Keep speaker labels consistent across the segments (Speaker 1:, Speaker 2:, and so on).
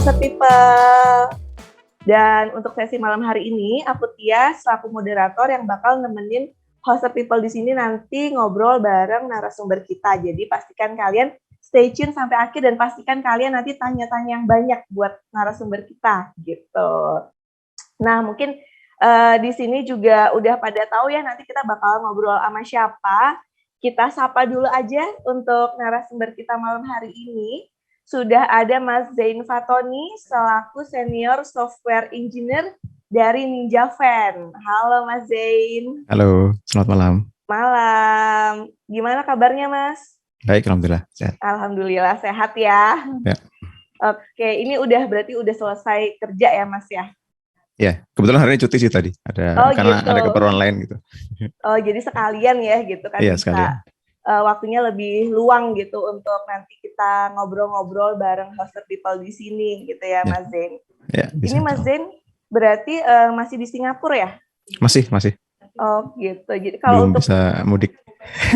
Speaker 1: Hosted People. Dan untuk sesi malam hari ini, aku Tia selaku moderator yang bakal nemenin Hosted People di sini nanti ngobrol bareng narasumber kita. Jadi pastikan kalian stay tune sampai akhir dan pastikan kalian nanti tanya-tanya yang banyak buat narasumber kita gitu. Nah, mungkin di sini juga udah pada tahu ya nanti kita bakal ngobrol sama siapa. Kita sapa dulu aja untuk narasumber kita malam hari ini. Sudah ada Mas Zain Fatoni selaku Senior Software Engineer dari Ninja Van. Halo Mas Zain.
Speaker 2: Halo, selamat malam.
Speaker 1: Malam. Gimana kabarnya Mas?
Speaker 2: Baik, alhamdulillah sehat.
Speaker 1: Alhamdulillah sehat ya.
Speaker 2: Ya.
Speaker 1: Oke, ini berarti udah selesai kerja ya Mas ya?
Speaker 2: Ya, kebetulan hari ini cuti sih tadi. Karena gitu. Ada keperluan lain gitu.
Speaker 1: Oh, jadi sekalian ya gitu kan?
Speaker 2: Iya, sekalian.
Speaker 1: Waktunya lebih luang gitu untuk nanti kita ngobrol-ngobrol bareng Hosted People di sini gitu ya, Mas Zain.
Speaker 2: Ya,
Speaker 1: ini Mas Zain berarti masih di Singapura ya?
Speaker 2: Masih.
Speaker 1: Oh gitu. Jadi kalau
Speaker 2: belum
Speaker 1: untuk
Speaker 2: bisa mudik.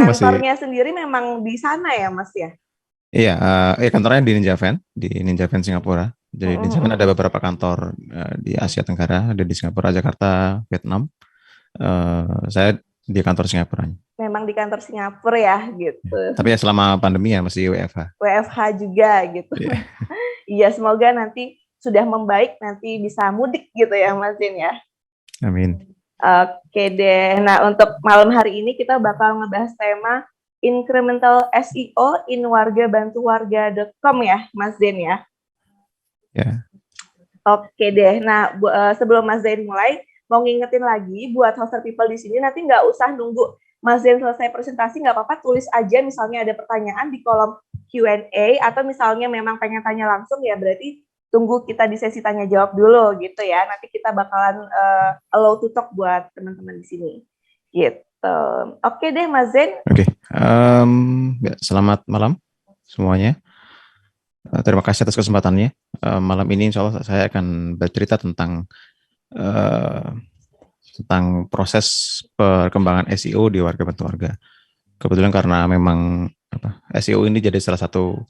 Speaker 1: Kantornya sendiri memang di sana ya, Mas ya?
Speaker 2: Iya, kantornya di Ninja Van Singapura. Jadi di sana ada beberapa kantor di Asia Tenggara, ada di Singapura, Jakarta, Vietnam. Saya di kantor Singapura.
Speaker 1: Memang di kantor Singapura ya, gitu.
Speaker 2: Tapi ya selama pandemi ya masih WFH.
Speaker 1: WFH juga gitu. Iya, semoga nanti sudah membaik, nanti bisa mudik gitu ya, Mas Zain ya.
Speaker 2: Amin.
Speaker 1: Oke deh. Nah, untuk malam hari ini kita bakal ngebahas tema incremental SEO in wargabantuwarga.com ya, Mas Zain ya.
Speaker 2: Ya.
Speaker 1: Oke deh. Nah, sebelum Mas Zain mulai, mau ngingetin lagi buat Hosted People di sini nanti nggak usah nunggu Mas Zain selesai presentasi, nggak apa-apa tulis aja misalnya ada pertanyaan di kolom Q&A atau misalnya memang pengen tanya langsung ya berarti tunggu kita di sesi tanya jawab dulu gitu ya. Nanti kita bakalan allow to talk buat teman-teman di sini. Gitu. Oke deh Mas Zain.
Speaker 2: Oke. Selamat malam semuanya. Terima kasih atas kesempatannya. Malam ini insya Allah saya akan bercerita tentang proses perkembangan SEO di warga bantu warga. Kebetulan karena memang SEO ini jadi salah satu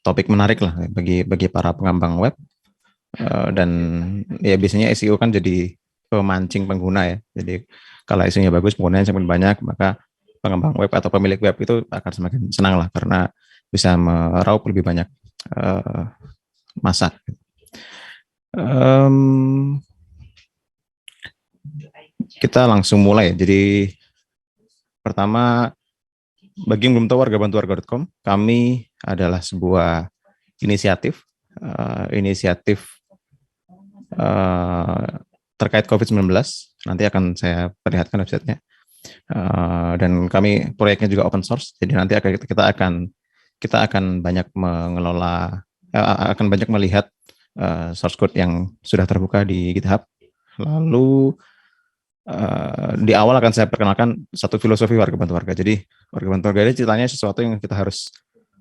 Speaker 2: topik menarik lah bagi para pengembang web. Dan ya biasanya SEO kan jadi pemancing pengguna ya. Jadi kalau SEO-nya bagus, penggunanya semakin banyak, maka pengembang web atau pemilik web itu akan semakin senang lah karena bisa meraup lebih banyak masa. Kita langsung mulai. Jadi pertama, bagi yang belum tahu wargabantuwarga.com, kami adalah sebuah inisiatif terkait COVID-19. Nanti akan saya perlihatkan websitenya. Dan kami proyeknya juga open source. Jadi nanti kita akan banyak mengelola, akan banyak melihat source code yang sudah terbuka di GitHub. Lalu di awal akan saya perkenalkan satu filosofi warga bantu warga. Jadi warga bantu warga ini ceritanya sesuatu yang kita harus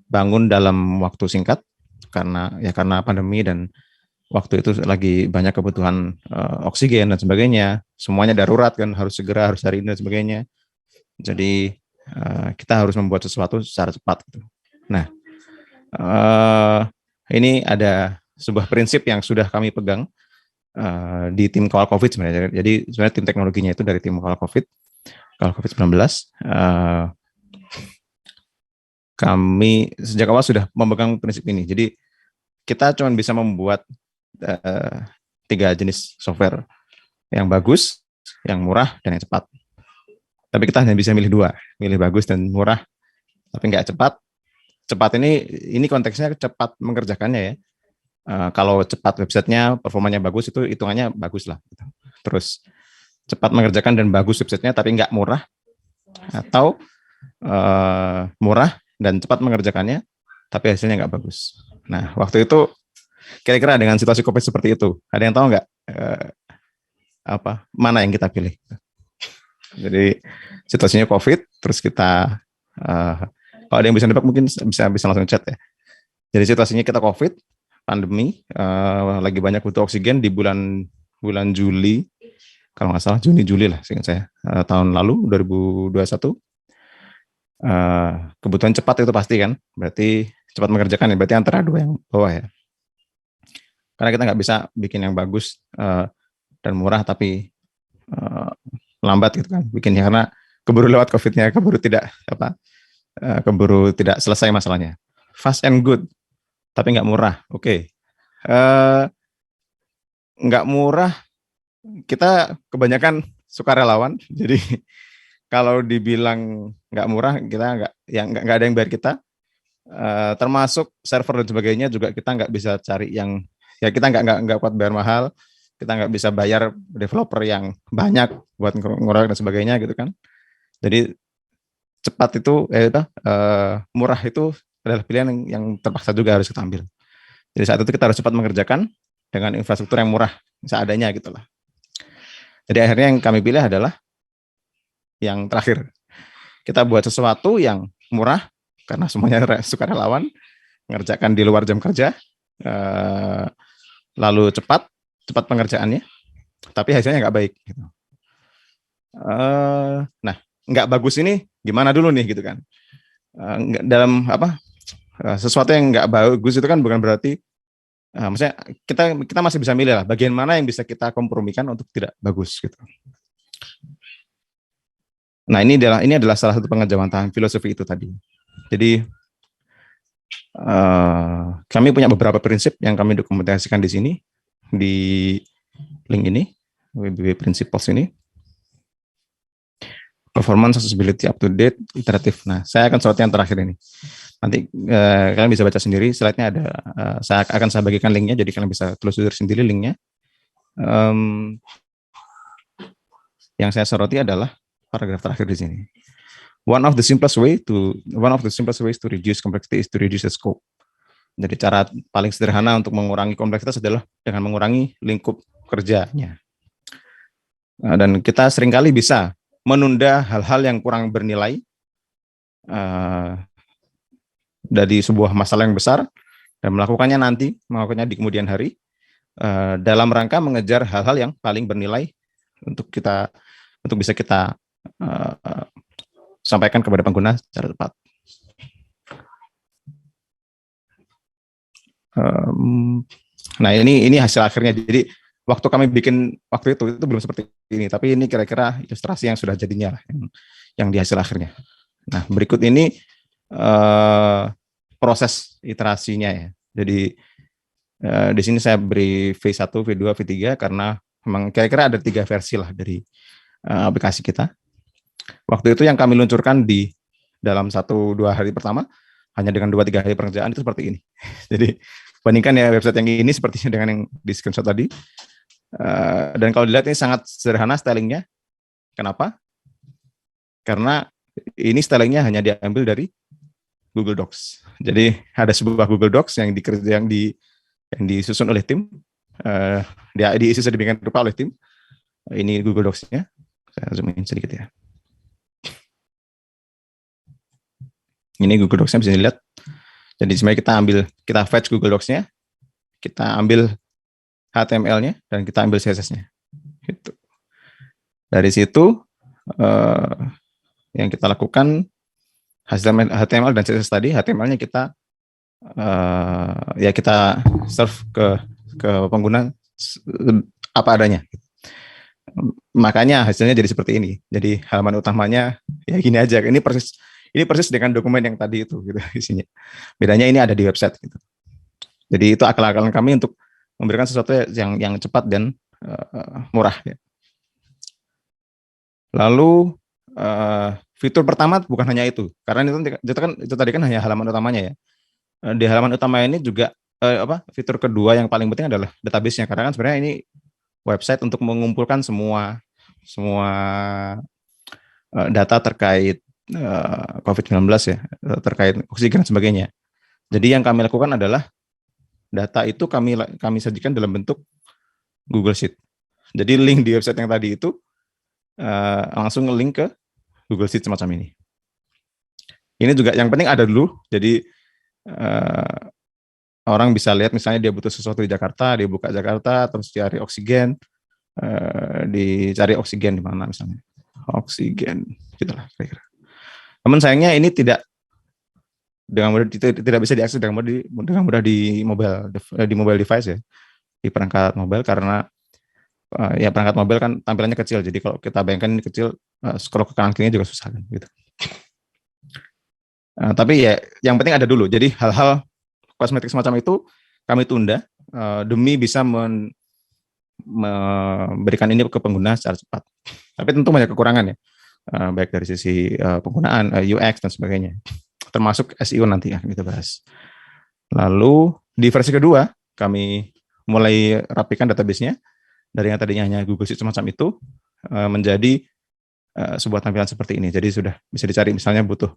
Speaker 2: bangun dalam waktu singkat karena pandemi dan waktu itu lagi banyak kebutuhan oksigen dan sebagainya. Semuanya darurat kan, harus segera, harus hari ini dan sebagainya. Jadi kita harus membuat sesuatu secara cepat. Gitu. Nah, ini ada sebuah prinsip yang sudah kami pegang di tim kawal COVID sebenarnya. Jadi sebenarnya tim teknologinya itu dari tim kawal COVID-19. Kami sejak awal sudah memegang prinsip ini. Jadi kita cuma bisa membuat 3 jenis software, yang bagus, yang murah, dan yang cepat. Tapi kita hanya bisa milih 2, milih bagus dan murah, tapi nggak cepat. Cepat ini konteksnya cepat mengerjakannya ya. Kalau cepat websitenya, performanya bagus, itu hitungannya bagus lah. Terus cepat mengerjakan dan bagus websitenya, tapi nggak murah, atau murah dan cepat mengerjakannya, tapi hasilnya nggak bagus. Nah, waktu itu kira-kira dengan situasi COVID seperti itu, ada yang tahu nggak mana yang kita pilih? Jadi situasinya COVID, terus kita kalau ada yang bisa nebak mungkin bisa langsung chat ya. Jadi situasinya kita COVID, pandemi, lagi banyak butuh oksigen di bulan Juli, kalau nggak salah Juni-Juli lah, seingat saya, tahun lalu 2021. Kebutuhan cepat itu pasti kan, berarti cepat mengerjakan ya, berarti antara dua yang bawah ya. Karena kita nggak bisa bikin yang bagus dan murah tapi lambat gitu kan, bikinnya karena keburu lewat COVID-nya, keburu tidak selesai masalahnya. Fast and good, tapi nggak murah. Oke. Nggak murah, kita kebanyakan sukarelawan. Jadi kalau dibilang nggak murah, kita nggak ada yang bayar kita. Termasuk server dan sebagainya juga kita nggak bisa cari yang, ya kita nggak kuat bayar mahal. Kita nggak bisa bayar developer yang banyak buat ngurang dan sebagainya gitu kan. Jadi cepat itu, murah itu adalah pilihan yang terpaksa juga harus kita ambil. Jadi saat itu kita harus cepat mengerjakan dengan infrastruktur yang murah seadanya gitulah. Jadi akhirnya yang kami pilih adalah yang terakhir. Kita buat sesuatu yang murah karena semuanya sukarelawan, mengerjakan di luar jam kerja, lalu cepat pengerjaannya, tapi hasilnya nggak baik. Gitu. Nah, nggak bagus ini gimana dulu nih gitu kan? Dalam sesuatu yang nggak bagus itu kan bukan berarti, maksudnya kita masih bisa milih lah bagian mana yang bisa kita kompromikan untuk tidak bagus gitu. Nah, ini adalah salah satu pengejawantahan filosofi itu tadi. Jadi kami punya beberapa prinsip yang kami dokumentasikan di sini, di link ini, WBB Principles ini. Performance, accessibility, up to date, iteratif. Nah, saya akan sorot yang terakhir ini. Nanti kalian bisa baca sendiri, slide-nya ada. Saya bagikan linknya, jadi kalian bisa telusuri sendiri linknya. Yang saya soroti adalah paragraf terakhir di sini. One of the simplest ways to reduce complexity is to reduce the scope. Jadi cara paling sederhana untuk mengurangi kompleksitas adalah dengan mengurangi lingkup kerjanya. Dan kita seringkali bisa menunda hal-hal yang kurang bernilai dari sebuah masalah yang besar dan melakukannya di kemudian hari dalam rangka mengejar hal-hal yang paling bernilai untuk bisa kita sampaikan kepada pengguna secara tepat. Nah, ini hasil akhirnya. Jadi waktu kami bikin waktu itu belum seperti ini, tapi ini kira-kira ilustrasi yang sudah jadinya yang di hasil akhirnya. Nah, berikut ini proses iterasinya ya. Jadi di sini saya beri V1, V2, V3 karena memang kira-kira ada 3 versi lah dari aplikasi kita. Waktu itu yang kami luncurkan di dalam 1-2 hari pertama hanya dengan 2-3 hari pengerjaan itu seperti ini. Jadi bandingkan ya website yang ini sepertinya dengan yang di screenshot tadi. Dan kalau dilihat ini sangat sederhana stylingnya. Kenapa? Karena ini stylingnya hanya diambil dari Google Docs. Jadi ada sebuah Google Docs yang disusun oleh tim, diisi sedemikian rupa oleh tim. Ini Google Docs-nya. Saya zoom in sedikit ya. Ini Google Docs-nya bisa dilihat. Jadi sebenarnya kita fetch Google Docs-nya, kita ambil HTML-nya, dan kita ambil CSS-nya. Gitu. Dari situ, yang kita lakukan, HTML dan CSS tadi, HTML-nya kita serve ke pengguna apa adanya. Makanya hasilnya jadi seperti ini. Jadi halaman utamanya ya gini aja. Ini persis dengan dokumen yang tadi itu gitu isinya. Bedanya ini ada di website gitu. Jadi itu akal-akalan kami untuk memberikan sesuatu yang cepat dan murah ya. Lalu fitur pertama bukan hanya itu, karena itu tadi kan hanya halaman utamanya ya. Di halaman utama ini juga fitur kedua yang paling penting adalah database-nya, karena kan sebenarnya ini website untuk mengumpulkan semua data terkait COVID-19 ya, terkait oksigen dan sebagainya. Jadi yang kami lakukan adalah data itu kami sajikan dalam bentuk Google Sheet. Jadi link di website yang tadi itu langsung nge-link ke Google Sheet semacam ini. Ini juga yang penting ada dulu. Jadi orang bisa lihat misalnya dia butuh sesuatu di Jakarta, dia buka Jakarta, terus cari oksigen, dicari oksigen di mana misalnya. Oksigen, gitulah kira-kira. Namun sayangnya ini tidak dengan mudah tidak bisa diakses dengan mudah di mobile device ya, di perangkat mobile, karena ya perangkat mobile kan tampilannya kecil. Jadi kalau kita bayangkan ini kecil, scroll ke kanan kirinya juga susah kan gitu. Tapi ya yang penting ada dulu. Jadi hal-hal kosmetik semacam itu kami tunda demi bisa memberikan ini ke pengguna secara cepat. Tapi tentu banyak kekurangan ya, baik dari sisi penggunaan UX dan sebagainya, termasuk SEO nanti akan kita bahas. Lalu di versi kedua kami mulai rapikan database-nya dari yang tadinya hanya Google Sheets semacam itu menjadi sebuah tampilan seperti ini. Jadi sudah bisa dicari misalnya butuh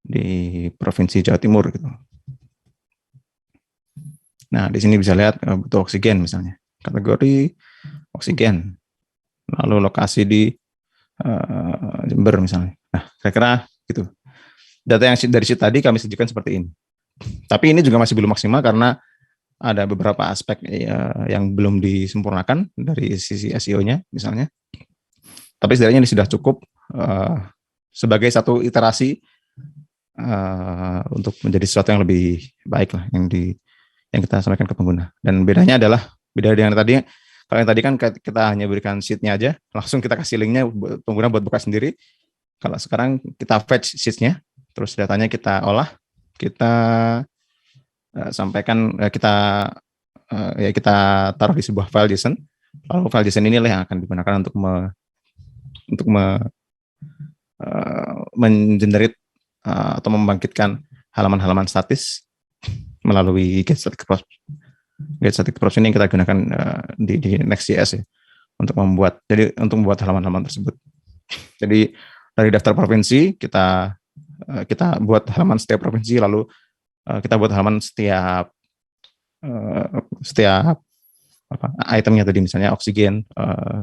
Speaker 2: di Provinsi Jawa Timur gitu. Nah, di sini bisa lihat butuh oksigen misalnya. Kategori oksigen. Lalu lokasi di Jember misalnya. Nah, kira-kira gitu. Data yang dari sheet tadi kami sajikan seperti ini. Tapi ini juga masih belum maksimal karena ada beberapa aspek yang belum disempurnakan dari sisi SEO-nya misalnya. Tapi setidaknya ini sudah cukup sebagai satu iterasi untuk menjadi sesuatu yang lebih baik lah yang kita sampaikan ke pengguna. Dan bedanya adalah beda dengan tadi. Kalau yang tadi kan kita hanya berikan sheet-nya aja, langsung kita kasih link-nya pengguna buat buka sendiri. Kalau sekarang kita fetch sheet-nya, terus datanya kita olah, kita sampaikan, kita taruh di sebuah file JSON. Lalu file JSON inilah yang akan digunakan untuk mengenerate atau membangkitkan halaman-halaman statis melalui Get Static Props ini yang kita gunakan di Next.js ya, untuk membuat halaman-halaman tersebut. Jadi dari daftar provinsi kita buat halaman setiap provinsi, lalu kita buat halaman setiap itemnya tadi, misalnya oksigen,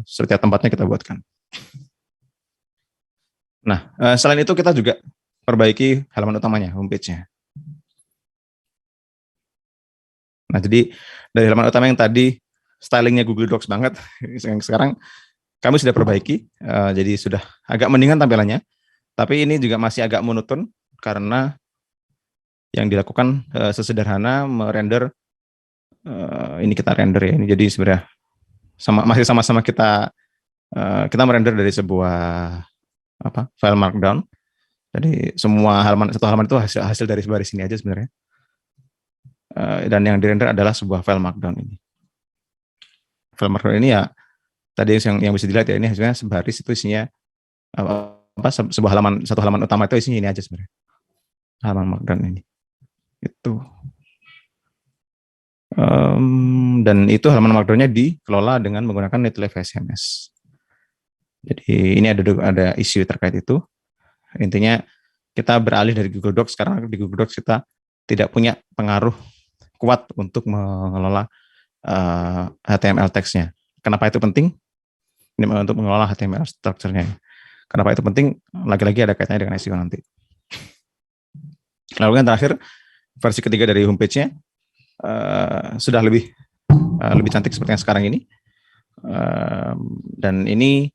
Speaker 2: setiap tempatnya kita buatkan. Nah, selain itu kita juga perbaiki halaman utamanya, homepage-nya. Nah, jadi dari halaman utama yang tadi stylingnya Google Docs banget, sekarang kami sudah perbaiki, jadi sudah agak mendingan tampilannya, tapi ini juga masih agak monoton karena yang dilakukan sesederhana merender, ini kita render ya, ini jadi sebenarnya masih sama-sama kita merender dari sebuah file markdown. Jadi semua satu halaman itu hasil dari baris ini aja sebenarnya. Dan yang dirender adalah sebuah file markdown ini. File markdown ini ya tadi yang bisa dilihat ya, ini sebenarnya sebaris itu isinya sebuah satu halaman utama itu isinya ini aja sebenarnya. Halaman markdown ini. Itu. Dan itu halaman markdown-nya dikelola dengan menggunakan Netlify SMS. Jadi ini ada isu terkait itu. Intinya kita beralih dari Google Docs karena di Google Docs kita tidak punya pengaruh kuat untuk mengelola HTML text-nya. Kenapa itu penting? Ini untuk mengelola HTML structure-nya. Kenapa itu penting? Lagi-lagi ada kaitannya dengan SEO nanti. Lalu yang terakhir, versi ketiga dari homepage-nya sudah lebih cantik seperti yang sekarang ini. Dan ini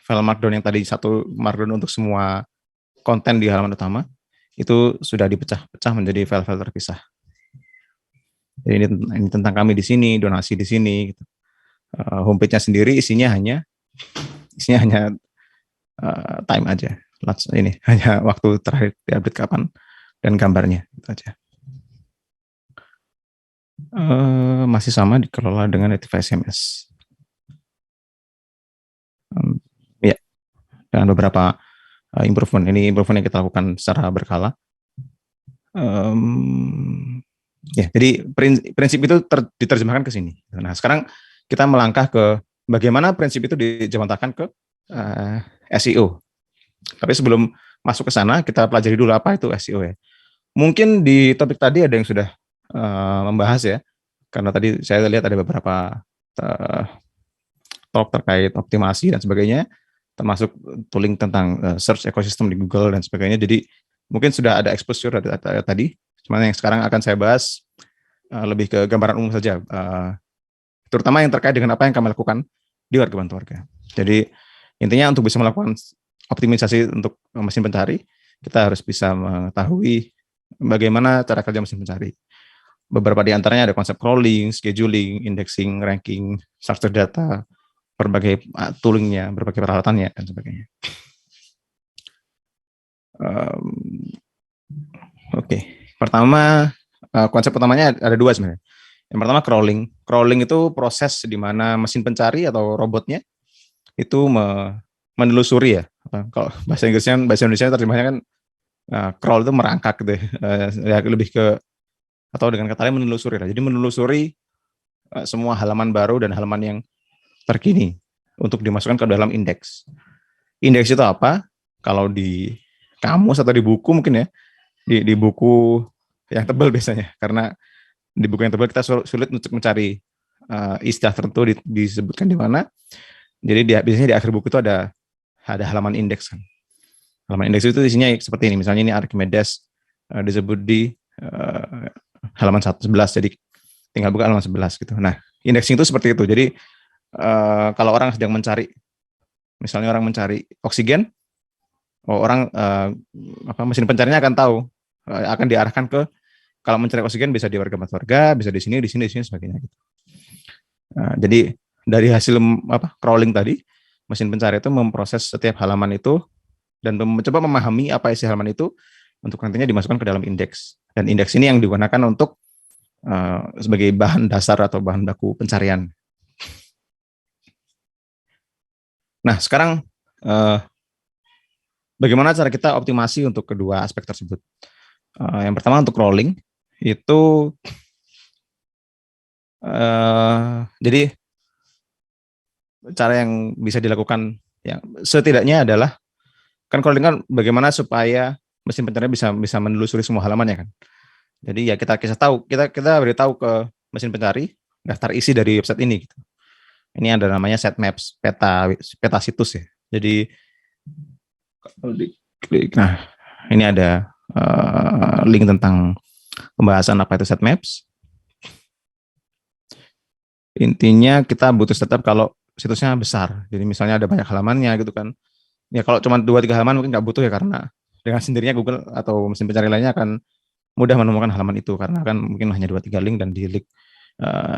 Speaker 2: file markdown yang tadi satu markdown untuk semua konten di halaman utama itu sudah dipecah-pecah menjadi file-file terpisah. Jadi ini tentang kami di sini, donasi di sini. Gitu. Homepage-nya sendiri isinya hanya time aja. Ini hanya waktu terakhir diupdate kapan dan gambarnya itu aja. Masih sama dikelola dengan Netlify SMS. Ya, dengan beberapa improvement. Ini improvement yang kita lakukan secara berkala. Ya, jadi prinsip itu diterjemahkan ke sini. Nah, sekarang kita melangkah ke bagaimana prinsip itu dijawantahkan ke SEO. Tapi sebelum masuk ke sana, kita pelajari dulu apa itu SEO ya. Mungkin di topik tadi ada yang sudah membahas ya, karena tadi saya lihat ada beberapa talk terkait optimasi dan sebagainya, termasuk tooling tentang search ekosistem di Google dan sebagainya. Jadi mungkin sudah ada exposure tadi. Cuman yang sekarang akan saya bahas lebih ke gambaran umum saja, terutama yang terkait dengan apa yang kami lakukan di Warga Bantu Warga. Jadi intinya untuk bisa melakukan optimisasi untuk mesin pencari, kita harus bisa mengetahui bagaimana cara kerja mesin pencari. Beberapa di antaranya ada konsep crawling, scheduling, indexing, ranking, structure data, berbagai toolingnya, berbagai peralatannya, dan sebagainya. Oke. Pertama, konsep utamanya ada dua sebenarnya. Yang pertama crawling. Crawling itu proses di mana mesin pencari atau robotnya itu menelusuri ya. Kalau bahasa Inggrisnya, bahasa Indonesia terjemahnya kan crawl itu merangkak gitu ya. Lebih ke, atau dengan kata lain menelusuri lah. Jadi menelusuri semua halaman baru dan halaman yang terkini untuk dimasukkan ke dalam indeks. Indeks itu apa? Kalau di kamus atau di buku mungkin ya, di buku yang tebal biasanya, karena di buku yang tebal kita sulit untuk mencari istilah tertentu disebutkan di mana. Jadi biasanya di akhir buku itu ada halaman indeks kan. Halaman indeks itu isinya seperti ini. Misalnya ini Archimedes disebut di halaman 11, jadi tinggal buka halaman 11 gitu. Nah, indexing itu seperti itu. Jadi kalau orang sedang mencari, misalnya orang mencari oksigen, mesin pencarinya akan tahu, akan diarahkan ke, kalau mencari oksigen bisa di warga warga, bisa di sini, sebagainya. Gitu. Jadi dari hasil crawling tadi, mesin pencari itu memproses setiap halaman itu dan mencoba memahami apa isi halaman itu untuk nantinya dimasukkan ke dalam indeks. Dan indeks ini yang digunakan untuk sebagai bahan dasar atau bahan baku pencarian. Nah, sekarang bagaimana cara kita optimasi untuk kedua aspek tersebut? Yang pertama untuk crawling itu jadi cara yang bisa dilakukan yang setidaknya adalah kan crawling kan bagaimana supaya mesin pencarian bisa menelusuri semua halamannya kan. Jadi ya kita tahu, kita beritahu ke mesin pencari daftar isi dari website ini gitu. Ini ada namanya sitemaps, peta situs ya. Jadi kalau diklik, nah ini ada link tentang pembahasan apa itu sitemaps. Intinya kita butuh setup kalau situsnya besar. Jadi misalnya ada banyak halamannya gitu kan. Ya kalau cuma 2-3 halaman mungkin nggak butuh ya, karena dengan sendirinya Google atau mesin pencari lainnya akan mudah menemukan halaman itu, karena kan mungkin hanya 2-3 link dan di link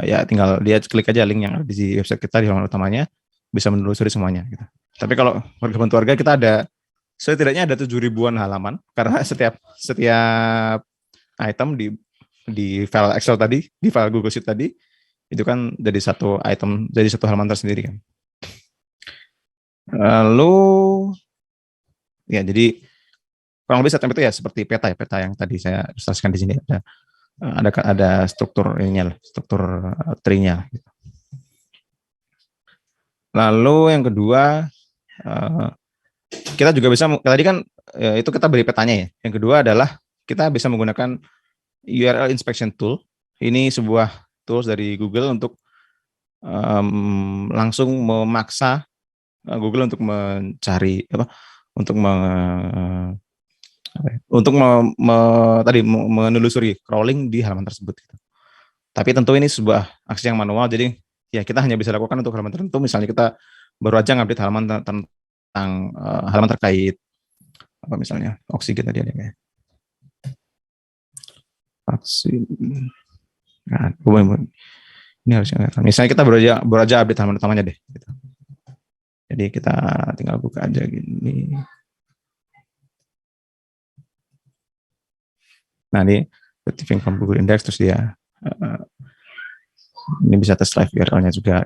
Speaker 2: ya tinggal dia klik aja link yang ada di website kita di halaman utamanya, bisa menelusuri semuanya gitu. Tapi kalau warga bantu warga kita ada setidaknya ada 7 ribuan halaman, karena setiap item di file Excel tadi, di file Google Sheet tadi itu kan jadi satu item, jadi satu halaman tersendiri kan. Lalu ya jadi kurang lebih setup itu ya seperti peta yang tadi saya ilustrasikan di sini, ada struktur ininya, struktur tree-nya. Lalu yang kedua kita juga bisa, tadi kan itu kita beri petanya ya. Yang kedua adalah kita bisa menggunakan URL inspection tool. Ini sebuah tools dari Google untuk langsung memaksa Google untuk mencari menelusuri crawling di halaman tersebut. Gitu. Tapi tentu ini sebuah aksi yang manual, jadi ya kita hanya bisa lakukan untuk halaman tertentu. Misalnya kita baru aja ngupdate halaman tentang halaman terkait apa misalnya oksigen tadi ada ya. Vaksin. Nah, ini harusnya misalnya kita baru aja update halaman utamanya deh. Gitu. Jadi kita tinggal buka aja gini. Nah ini retrieving from Google Index, terus dia ini bisa tes live URL-nya juga.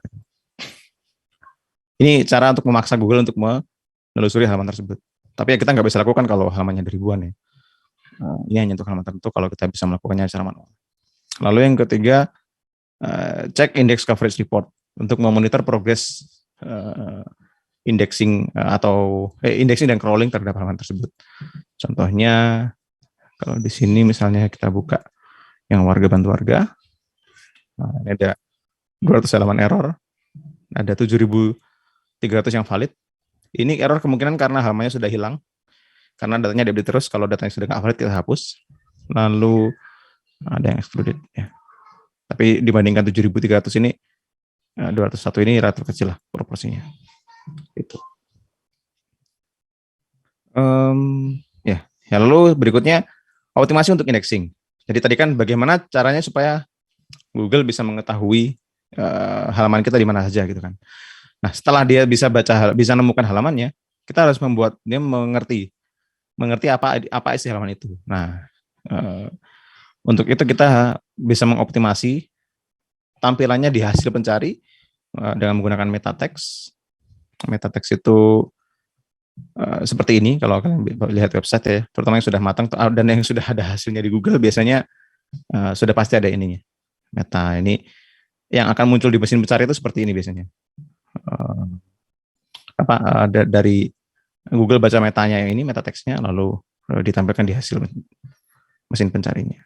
Speaker 2: Ini cara untuk memaksa Google untuk menelusuri halaman tersebut. Tapi ya kita nggak bisa lakukan kalau halamannya ribuan ya. Ini hanya untuk halaman tertentu kalau kita bisa melakukannya secara manual. Lalu yang ketiga, cek index coverage report untuk memonitor progres indexing indexing dan crawling terhadap halaman tersebut. Contohnya kalau di sini misalnya kita buka yang warga bantu warga, ini ada 200 halaman error, ada 7.300 yang valid. Ini error kemungkinan karena halamannya sudah hilang, karena datanya diupdate terus. Kalau datanya sudah nggak valid kita hapus. Lalu ada yang excluded ya. Tapi dibandingkan 7.300 ini, 201 ini relatif kecil lah proporsinya. Itu. Ya lalu berikutnya optimasi untuk indexing. Jadi tadi kan bagaimana caranya supaya Google bisa mengetahui halaman kita di mana saja gitu kan. Nah, setelah dia bisa menemukan halamannya, kita harus membuat dia mengerti apa isi halaman itu. Nah, untuk itu kita bisa mengoptimasi tampilannya di hasil pencari dengan menggunakan meta text. Meta text itu seperti ini kalau kalian lihat website ya, terutama yang sudah matang dan yang sudah ada hasilnya di Google biasanya sudah pasti ada ininya. Meta ini yang akan muncul di mesin pencari itu seperti ini biasanya. Dari Google baca metanya yang ini, meta text-nya, lalu ditampilkan di hasil mesin pencarinya.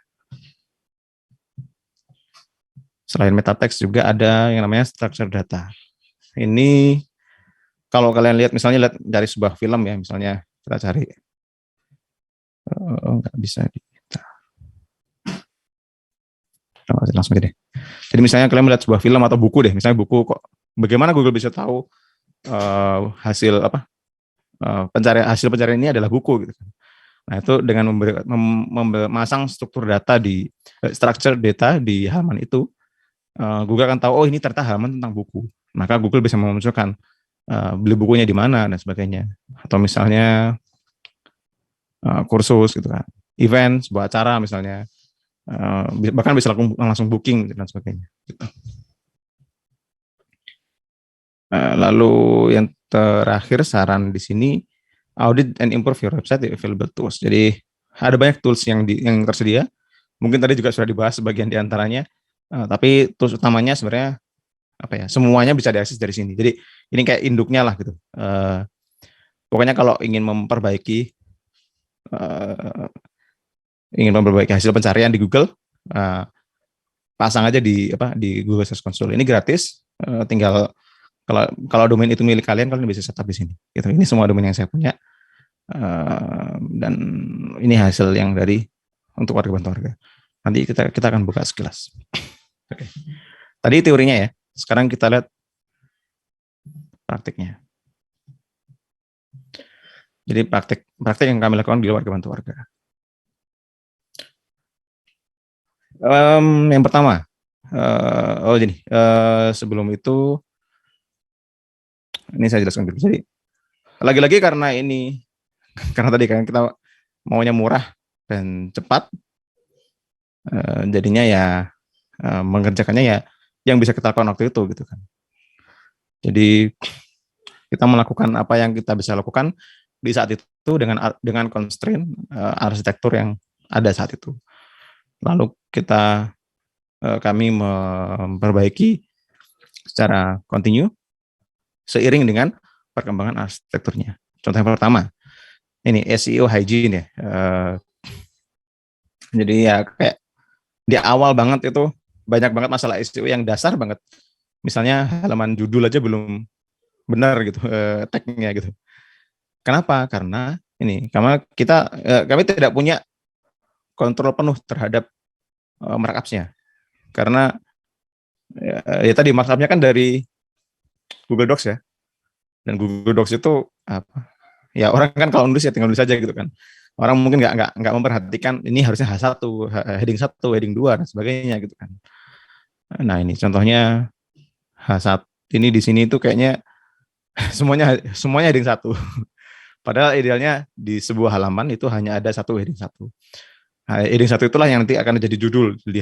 Speaker 2: Selain meta text juga ada yang namanya structure data. Ini kalau kalian lihat misalnya dari sebuah film ya, misalnya kita cari nggak bisa langsung aja deh. Jadi misalnya kalian melihat sebuah film atau buku deh, misalnya buku kok bagaimana Google bisa tahu hasil pencarian ini adalah buku gitu kan. Nah, itu dengan memasang struktur data di structure data di halaman itu, Google akan tahu, oh ini ternyata halaman tentang buku. Maka Google bisa memunculkan beli bukunya di mana dan sebagainya. Atau misalnya kursus gitu kan, event, sebuah acara misalnya, bahkan bisa langsung booking dan sebagainya. Gitu. Lalu yang terakhir saran di sini, audit and improve your website with available tools. Jadi ada banyak tools yang tersedia. Mungkin tadi juga sudah dibahas sebagian di antaranya, tapi tools utamanya sebenarnya apa ya? Semuanya bisa diakses dari sini. Jadi ini kayak induknya lah gitu. Pokoknya kalau ingin memperbaiki hasil pencarian di Google, pasang aja di Google Search Console. Ini gratis. Tinggal kalau domain itu milik kalian bisa setup di sini. Gitu. Ini semua domain yang saya punya. Dan ini hasil yang dari untuk warga bantu warga. Nanti kita akan buka sekilas. Oke. Tadi teorinya ya. Sekarang kita lihat praktiknya. Jadi praktik yang kami lakukan di warga bantu warga. Yang pertama, sebelum itu ini saya jelaskan dulu. Jadi lagi-lagi karena tadi kan kita maunya murah dan cepat, jadinya ya mengerjakannya ya yang bisa kita lakukan waktu itu gitu kan. Jadi kita melakukan apa yang kita bisa lakukan di saat itu dengan constraint arsitektur yang ada saat itu. Lalu kami memperbaiki secara kontinu seiring dengan perkembangan arsitekturnya. Contoh yang pertama, ini SEO hygiene ya. Jadi ya kayak di awal banget itu banyak banget masalah SEO yang dasar banget. Misalnya halaman judul aja belum benar gitu, tag-nya gitu. Kenapa? Karena kami tidak punya kontrol penuh terhadap markups-nya. Karena ya tadi markup-nya kan dari Google Docs ya. Dan Google Docs itu apa? Ya orang kan kalau nulis ya tinggal nulis aja gitu kan. Orang mungkin nggak memperhatikan ini harusnya H1, heading 1, heading 2 dan sebagainya gitu kan. Nah, ini contohnya H1 ini di sini itu kayaknya semuanya heading 1. Padahal idealnya di sebuah halaman itu hanya ada satu heading 1. Nah, heading 1 itulah yang nanti akan jadi judul di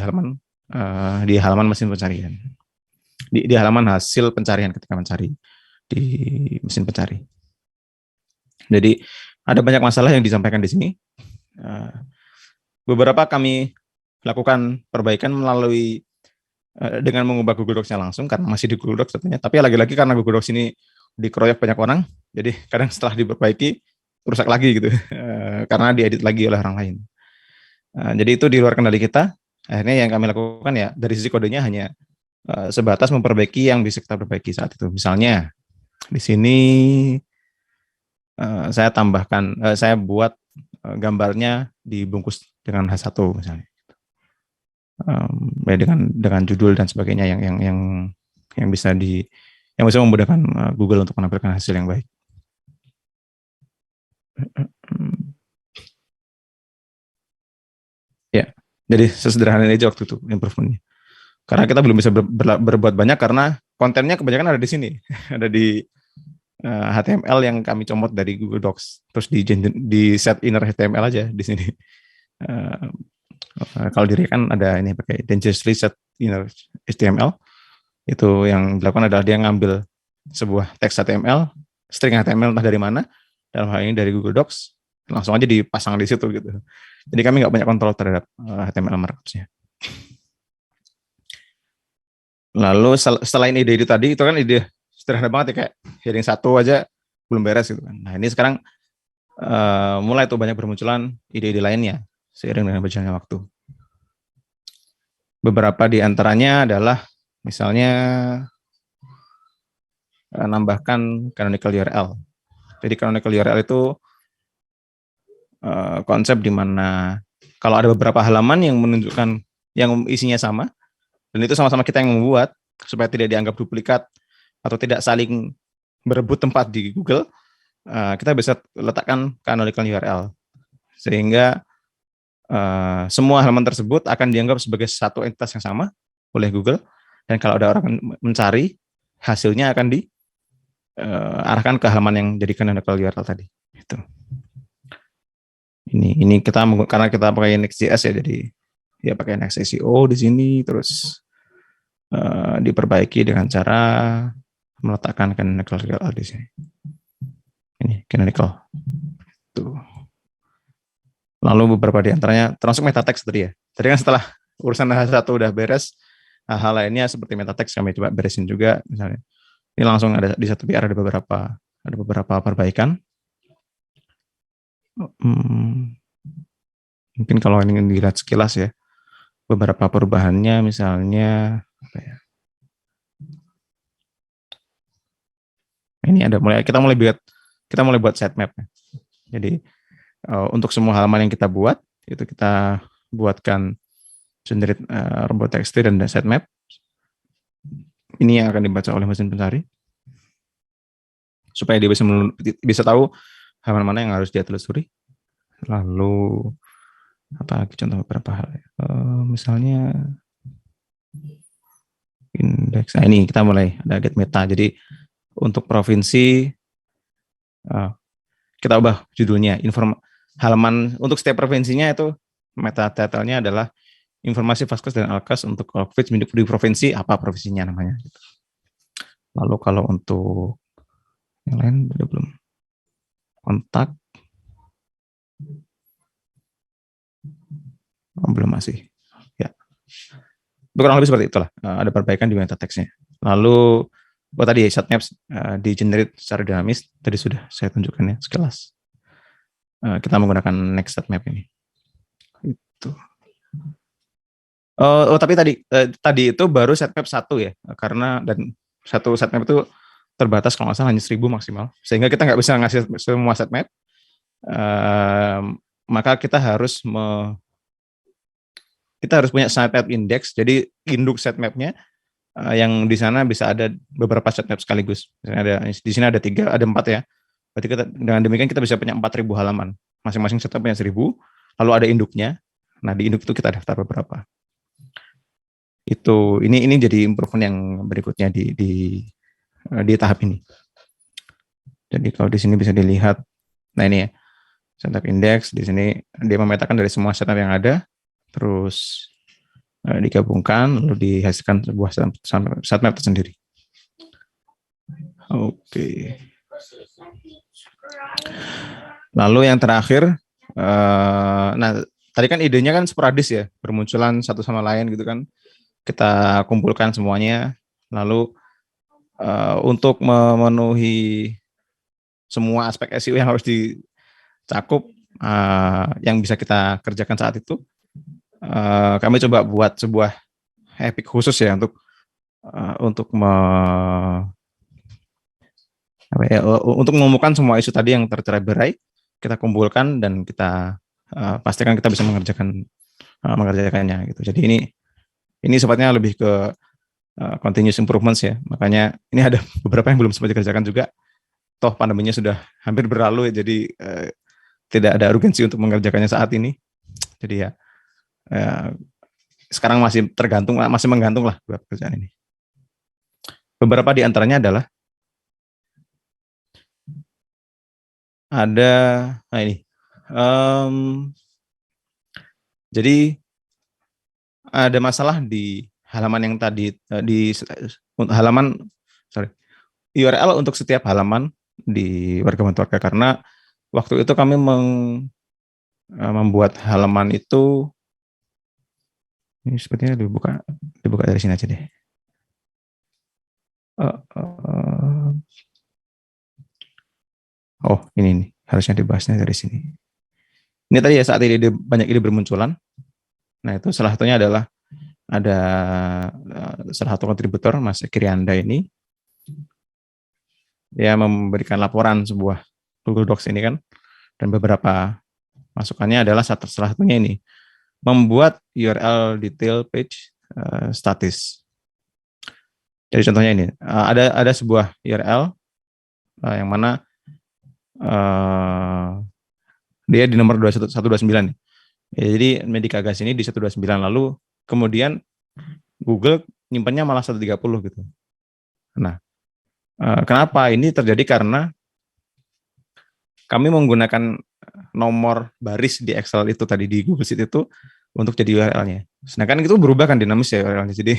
Speaker 2: halaman mesin pencarian. Di halaman hasil pencarian ketika mencari di mesin pencari. Jadi ada banyak masalah yang disampaikan di sini. Beberapa kami lakukan perbaikan melalui dengan mengubah Google Docs-nya langsung karena masih di Google Docs tentunya. Tapi lagi-lagi karena Google Docs ini dikeroyok banyak orang, jadi kadang setelah diperbaiki rusak lagi gitu karena diedit lagi oleh orang lain. Jadi itu di luar kendali kita. Akhirnya yang kami lakukan ya dari sisi kodenya hanya sebatas memperbaiki yang bisa kita perbaiki saat itu. Misalnya di sini saya buat gambarnya dibungkus dengan H1 misalnya, dengan judul dan sebagainya yang bisa memudahkan Google untuk menampilkan hasil yang baik. Ya, jadi sesederhana ini aja waktu itu improvementnya. Karena kita belum bisa berbuat banyak karena kontennya kebanyakan ada di sini, ada di HTML yang kami comot dari Google Docs, terus di set inner HTML aja di sini. Uh, Kalau diri kan ada ini pakai dangerously set inner HTML, itu yang dilakukan adalah dia ngambil sebuah teks HTML, string HTML entah dari mana, dalam hal ini dari Google Docs, langsung aja dipasang di situ gitu. Jadi kami nggak banyak kontrol terhadap HTML markup-nya. Lalu selain ide itu tadi, itu kan ide sederhana banget ya, kayak heading 1 aja belum beres gitu kan. Nah ini sekarang mulai tuh banyak bermunculan ide-ide lainnya seiring dengan berjalannya waktu. Beberapa di antaranya adalah misalnya nambahkan canonical URL. Jadi canonical URL itu konsep di mana kalau ada beberapa halaman yang menunjukkan yang isinya sama, dan itu sama-sama kita yang membuat supaya tidak dianggap duplikat atau tidak saling berebut tempat di Google, kita bisa letakkan canonical URL sehingga semua halaman tersebut akan dianggap sebagai satu entitas yang sama oleh Google, dan kalau ada orang mencari, hasilnya akan diarahkan ke halaman yang jadi canonical URL tadi. Itu. Ini kita karena kita pakai Next.js ya, jadi ya pakai Next SEO di sini, terus diperbaiki dengan cara meletakkan canonical URL di sini. Ini canonical. Tuh. Lalu beberapa di antaranya termasuk meta text tadi ya. Tadi kan setelah urusan H1 udah beres, hal lainnya seperti meta text kami coba beresin juga misalnya. Ini langsung ada di 1PR ada beberapa perbaikan. Mungkin kalau ini dilihat sekilas ya, beberapa perubahannya misalnya apa ya? Ini ada kita mulai buat sitemap. Jadi untuk semua halaman yang kita buat itu kita buatkan generate robot.txt dan sitemap. Ini yang akan dibaca oleh mesin pencari supaya dia bisa tahu halaman mana yang harus dia telusuri. Lalu apa lagi contoh beberapa hal? Misalnya indeks. Nah ini kita mulai ada get meta. Jadi untuk provinsi kita ubah judulnya. Halaman untuk setiap provinsinya itu meta title-nya adalah informasi Vaskes dan Alkes untuk COVID di provinsi apa provinsinya namanya. Lalu kalau untuk yang lain udah belum, kontak belum masih ya. Kurang lebih seperti itulah, ada perbaikan di meta text-nya. Lalu tadi sitemap di generate secara dinamis tadi sudah saya tunjukkan ya sekilas. Kita menggunakan next sitemap ini. Itu. Tapi tadi itu baru sitemap 1 ya, karena dan satu sitemap itu terbatas kalau nggak salah hanya 1000 maksimal, sehingga kita nggak bisa ngasih semua sitemap. Maka kita harus punya sitemap index, jadi induk sitemapnya yang di sana bisa ada beberapa sitemap sekaligus. Misalnya di sini ada 3, ada 4 ya. Berarti dengan demikian kita bisa punya 4000 halaman. Masing-masing sitemapnya 1000, lalu ada induknya. Nah, di induk itu kita daftar beberapa. Ini jadi improvement yang berikutnya di tahap ini. Jadi kalau di sini bisa dilihat, nah ini ya, sitemap index, di sini dia memetakan dari semua sitemap yang ada, terus digabungkan, lalu dihasilkan sebuah sitemap tersendiri. Oke. Lalu yang terakhir, nah tadi kan idenya kan sporadis ya, bermunculan satu sama lain gitu kan. Kita kumpulkan semuanya, lalu untuk memenuhi semua aspek SEO yang harus dicakup, yang bisa kita kerjakan saat itu, kami coba buat sebuah epic khusus ya untuk mengumumkan semua isu tadi yang tercerai-berai, kita kumpulkan dan kita pastikan kita bisa mengerjakannya gitu. Jadi ini sifatnya lebih ke continuous improvements ya. Makanya ini ada beberapa yang belum sempat dikerjakan juga. Toh pandeminya sudah hampir berlalu, jadi tidak ada urgensi untuk mengerjakannya saat ini. Jadi ya sekarang masih menggantung lah dua pekerjaan ini. Beberapa di antaranya adalah ada, ini, jadi ada masalah di halaman yang tadi di halaman, URL untuk setiap halaman di Warga Bantu Warga, karena waktu itu kami membuat halaman itu, ini sepertinya dibuka dari sini aja deh. Oh, ini nih, harusnya dibahasnya dari sini. Ini tadi ya, saat banyak ide bermunculan. Nah, itu salah satunya adalah ada salah satu kontributor, Mas Kirianda ini, dia memberikan laporan sebuah Google Docs ini kan, dan beberapa masukannya adalah salah satunya ini, membuat URL detail page statis. Jadi contohnya ini, ada sebuah URL yang mana dia di nomor 129 nih. Ya, jadi Medikagas ini di 129, lalu kemudian Google nyimpannya malah 130 gitu. Nah, kenapa ini terjadi? Karena kami menggunakan nomor baris di Excel itu tadi, di Google Sheet itu untuk jadi URL-nya. Sedangkan itu berubah kan, dinamis ya URL-nya. Jadi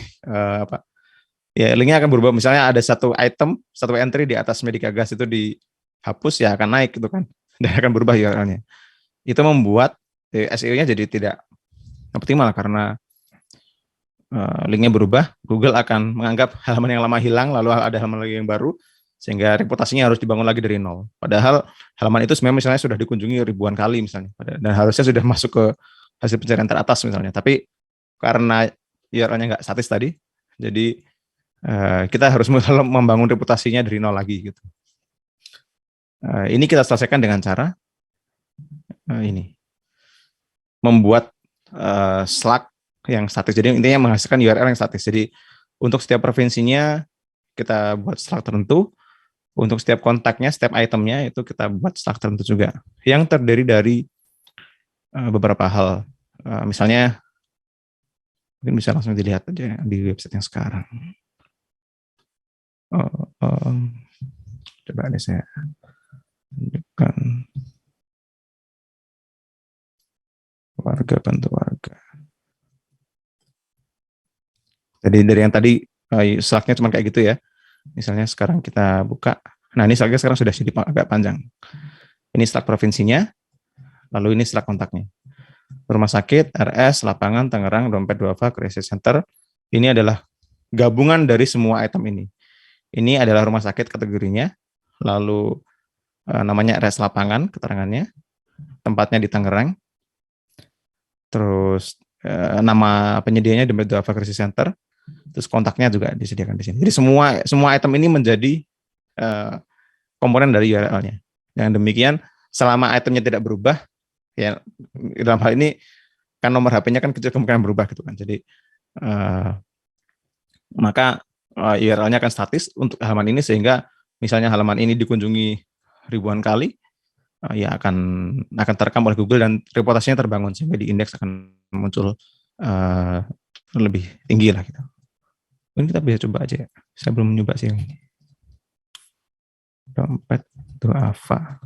Speaker 2: ya linknya akan berubah. Misalnya ada satu item, satu entry di atas Medikagas itu dihapus, ya akan naik gitu kan, dan akan berubah URL-nya. Itu membuat SEO-nya jadi tidak optimal karena linknya berubah. Google akan menganggap halaman yang lama hilang, lalu ada halaman lagi yang baru, sehingga reputasinya harus dibangun lagi dari nol. Padahal halaman itu sebenarnya misalnya sudah dikunjungi ribuan kali misalnya, dan harusnya sudah masuk ke hasil pencarian teratas misalnya. Tapi karena URL-nya nggak statis tadi, jadi kita harus membangun reputasinya dari nol lagi gitu. Ini kita selesaikan dengan cara ini, membuat Slack yang statis. Jadi intinya menghasilkan URL yang statis. Jadi untuk setiap provinsinya kita buat Slack tertentu, untuk setiap kontaknya, setiap itemnya itu kita buat Slack tertentu juga, yang terdiri dari beberapa hal. Misalnya mungkin bisa langsung dilihat aja di website yang sekarang. Coba deh saya tunjukkan. Warga Bantu Warga. Jadi dari yang tadi Slack-nya cuma kayak gitu ya. Misalnya sekarang kita buka. Nah, ini Slack-nya sekarang sudah agak panjang. Ini Slack provinsinya, lalu ini Slack kontaknya. Rumah sakit, RS, lapangan, Tangerang, Dompet Duafa, Crisis Center. Ini adalah gabungan dari semua item ini. Ini adalah rumah sakit kategorinya, lalu namanya RS lapangan, keterangannya, tempatnya di Tangerang, terus nama penyedianya Dompet Duafa Crisis Center, terus kontaknya juga disediakan di sini. Jadi semua item ini menjadi komponen dari URL-nya. Yang demikian, selama itemnya tidak berubah, ya dalam hal ini kan nomor HP-nya kan kecil kemungkinan berubah gitu kan. Jadi maka URL-nya akan statis untuk halaman ini, sehingga misalnya halaman ini dikunjungi ribuan kali, ya akan terekam oleh Google dan reputasinya terbangun, sehingga di indeks akan muncul lebih tinggi lah gitu. Ini kita bisa coba aja ya. Saya belum nyoba sih yang ini. Dompet Duafa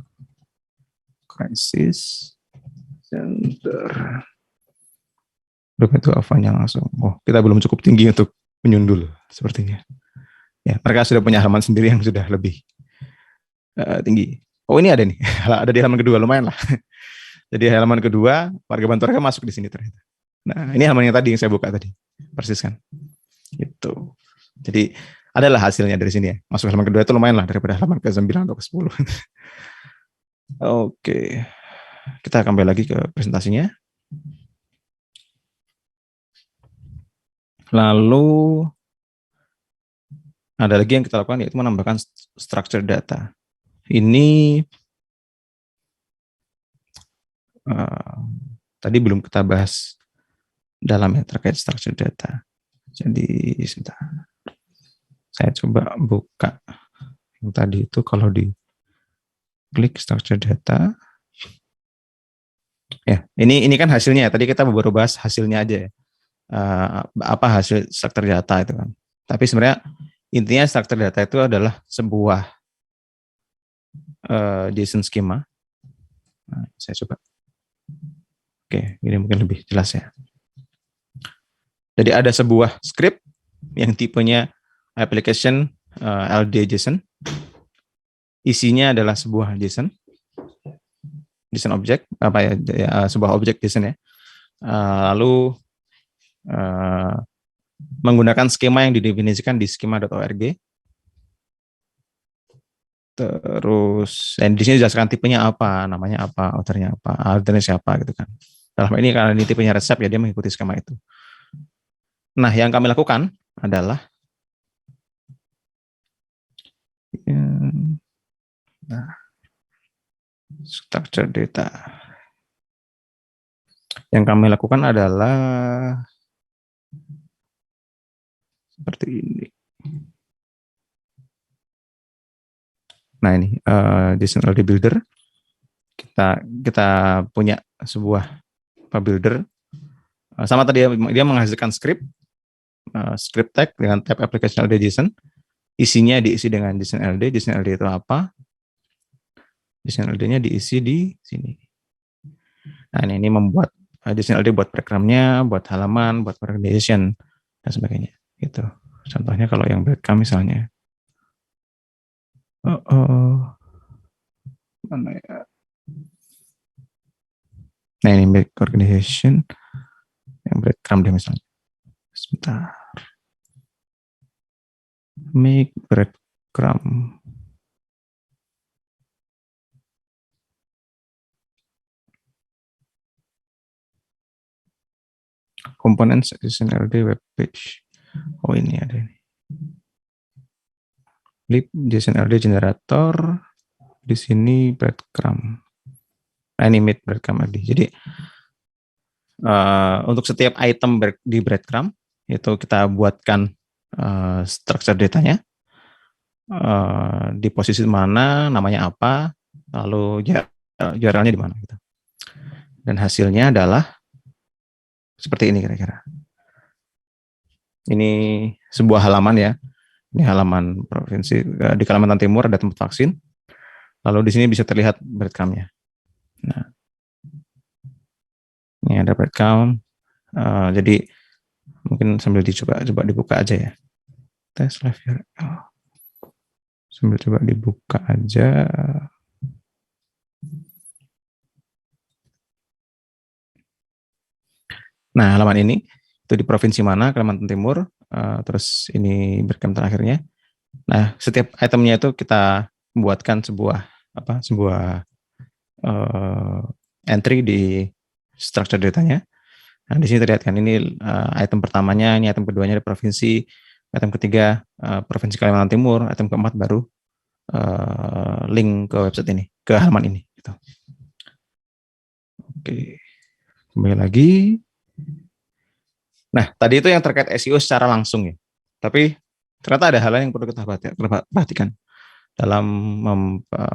Speaker 2: Crisis Center. Dompet Duafanya langsung. Oh, kita belum cukup tinggi untuk menyundul sepertinya. Ya, mereka sudah punya halaman sendiri yang sudah lebih tinggi. Oh, ini ada nih. Ada di halaman kedua, lumayan lah. Jadi halaman kedua, Warga Bantu Warga masuk di sini ternyata. Nah, ini halaman yang tadi yang saya buka tadi. Persis kan? Gitu. Jadi adalah hasilnya dari sini ya. Masuk halaman kedua itu lumayan lah daripada halaman ke-9 atau ke-10. Oke. Kita kembali lagi ke presentasinya. Lalu ada lagi yang kita lakukan, yaitu menambahkan structure data. Ini tadi belum kita bahas dalam ya terkait structure data. Jadi sebentar. Saya coba buka yang tadi itu. Kalau di klik structure data, Ya, ini kan hasilnya. Tadi kita baru bahas hasilnya aja ya. Apa hasil struktur data itu kan. Tapi sebenarnya intinya struktur data itu adalah sebuah JSON schema. Nah, saya coba. Oke, ini mungkin lebih jelas ya. Jadi ada sebuah script yang tipenya application LD JSON. Isinya adalah sebuah JSON object, sebuah objek JSON ya. Lalu menggunakan skema yang didefinisikan di schema.org. Terus, dan di sini jelaskan tipenya apa, namanya apa, authornya apa, authornya siapa gitu kan. Dalam ini karena ini tipenya resep ya dia mengikuti skema itu. Nah, yang kami lakukan adalah structure data. Yang kami lakukan adalah seperti ini. Nah ini JSON LD Builder. Kita punya sebuah builder. Sama tadi dia menghasilkan script tag dengan tab application LD JSON. Isinya diisi dengan JSON LD. JSON LD itu apa? JSON LD-nya diisi di sini. Nah ini membuat JSON LD buat breadcrumb-nya, buat halaman, buat organization dan sebagainya. Gitu. Contohnya kalau yang breadcrumb misalnya. Mana ya? Nah ini make organization yang breadcrumb dia misalnya. Sebentar. Make breadcrumb. Components JSON LD web page. Oh ini ada ini. Lib JSON LD generator. Di sini breadcrumb. Animate breadcrumb LD. Jadi untuk setiap item di breadcrumb itu kita buatkan structure datanya, di posisi mana, namanya apa, lalu URL-nya di mana gitu. Dan hasilnya adalah seperti ini kira-kira. Ini sebuah halaman ya. Ini halaman provinsi di Kalimantan Timur ada tempat vaksin. Lalu di sini bisa terlihat breadcrumb-nya. Nah, ini ada breadcrumb. Jadi mungkin sambil coba dibuka aja ya. Tes live URL. Sambil coba dibuka aja. Nah, halaman ini itu di provinsi mana, Kalimantan Timur. Terus ini breadcrumb terakhirnya. Nah, setiap itemnya itu kita buatkan sebuah entry di structure datanya. Nah, di sini terlihat kan ini item pertamanya, ini item keduanya di provinsi, item ketiga provinsi Kalimantan Timur, item keempat baru link ke website ini, ke halaman ini. Gitu. Oke, kembali lagi. Nah, tadi itu yang terkait SEO secara langsung ya. Tapi ternyata ada hal lain yang perlu kita perhatikan dalam